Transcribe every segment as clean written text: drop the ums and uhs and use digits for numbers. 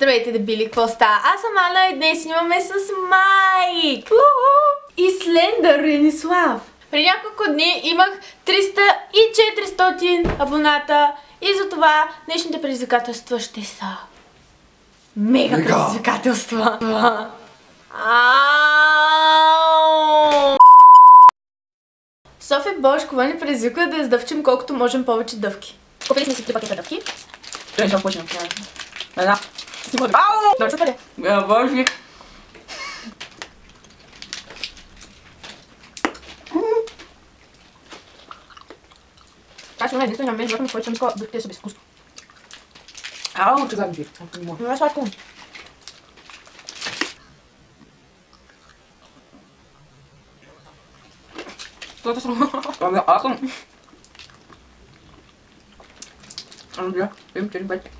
Здравейте, дебили, какво става? Аз съм Ана и днес снимаме с Майк и Слендър Ренислав. При няколко дни имах 300 и 400 абоната и затова днешните предизвикателства ще са мега предизвикателства. София Бошкова ни предизвиква да издъвчим колкото можем повече дъвки. Купили сме си 3 пакета дъвки. Той ще почнем. Да. Ау! Добре се къде? Боже. Аз ще единствено нямам животно, който съм искала дъвките да са безвкусно. Ау, чакай ми. Това е сладко. Това е срама. Аз съм. Бля, им 4 байте.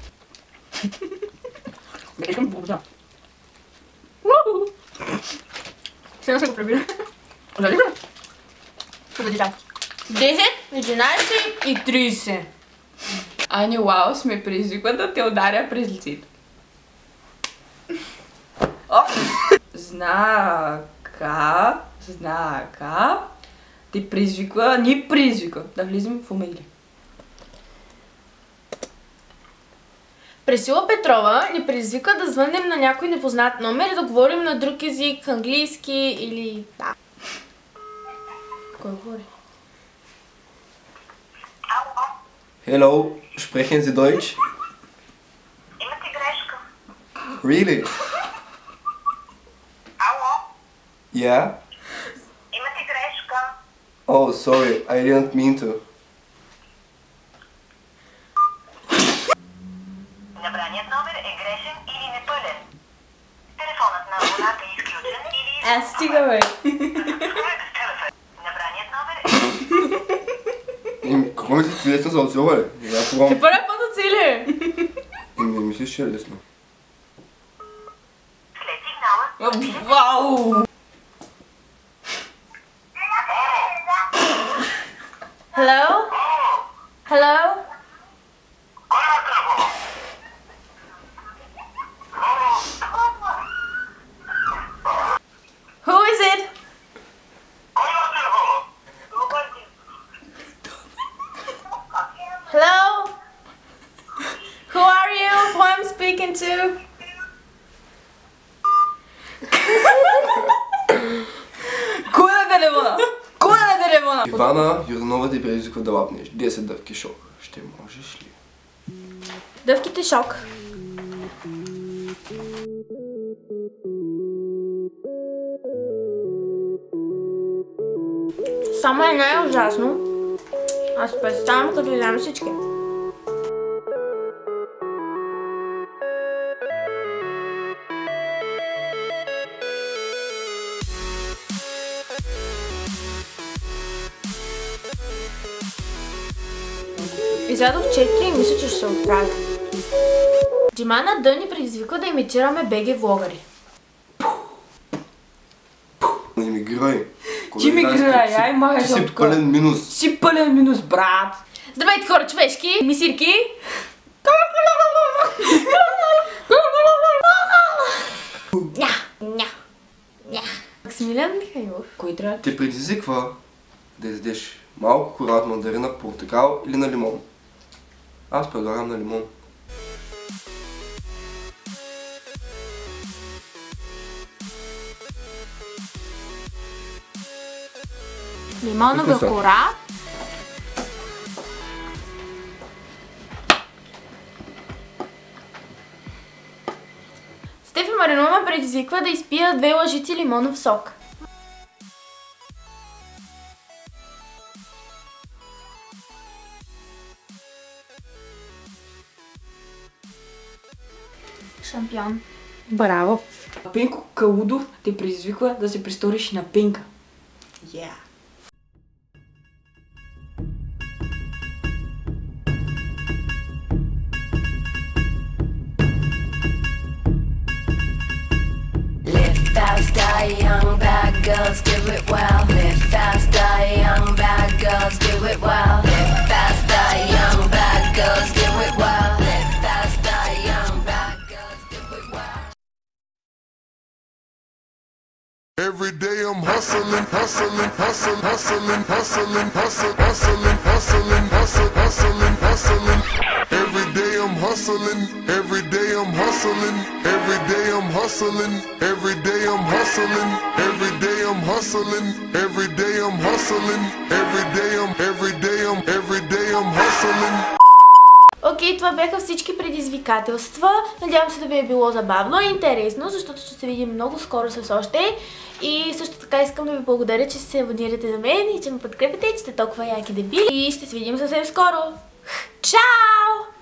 Искам победа. Сега се го пребира. Дали бе? Победи там. 10, 11 и 30. Ани, вау, сме предизвиква да те ударя през лицето. Знака. Те предизвиква, ни предизвиква да влизам в умейли. Пресила Петрова ни предизвика да звъннем на някой непознат номер и да говорим на друг език, английски или... Да. Кой говори? Hello, sprechen Sie Deutsch? Имате грешка. Really? Ало? Yeah? Имате грешка. Oh, sorry, I didn't mean to. Набраният номер е грешен или непълен. Телефонът на абоната е изключен или... Стига, бе! Набраният номер е... Какво мислиш, че лесно за отзова ли? Я пробвам. Ще първия път оцели! Мислиш, че е лесно. След сигнала... Вау! Hello? Hello? Кой е телефона? Who is it? Кой е телефона? Hello? Who are you? Who I'm speaking to? Кой е телефона? Кой е телефона? Ивана Юрнова ти предизвиква да лапнеш 10 дъвки шок. Ще можеш ли? Дъвките шок. Само е най-ужасно. Аз представям като изям всички. Изядох 4 и мисля, че ще се откажа. Джимана Дън ни предизвиква да имитираме БГ влогари. Не ми грай. Ти ми грай, ай махай се Ти от си пълен минус. Си пълен минус, брат. Здравейте, хора човешки, мисирки! Максимилиан Михайлов. Кой трябва? Те предизвиква да издеш малко корат мандарина, портокал или на лимон. Аз предлагам на лимон. Лимонова кора. Стефи Маринова ме предизвиква да изпия 2 лъжици лимонов сок. Шампион. Браво. Пенко Калудов те предизвиква да се престориш на Пенка. Yeah. Fast, die young, bad girls, do it well. Live fast, die young, bad girls, do it well. Live fast, die young, bad girls, do it well. Live fast, die young, bad girls, do it well. hustling, hustling, hustling, hustling, hustling, hustling, hustling, hustling, hustling, hustling, hustling. Every day I'm hustling, every day I'm hustling, every day I'm hustling, every day I'm hustling, every day I'm hustling, every day I'm hustling, every day I'm hustling. Окей, това бяха всички предизвикателства. Надявам се да ви е било забавно и интересно, защото ще се видим много скоро с още. И също така искам да ви благодаря, че се абонирате за мен и че ме подкрепите и че сте толкова яки дебили. И ще се видим съвсем скоро. Чао!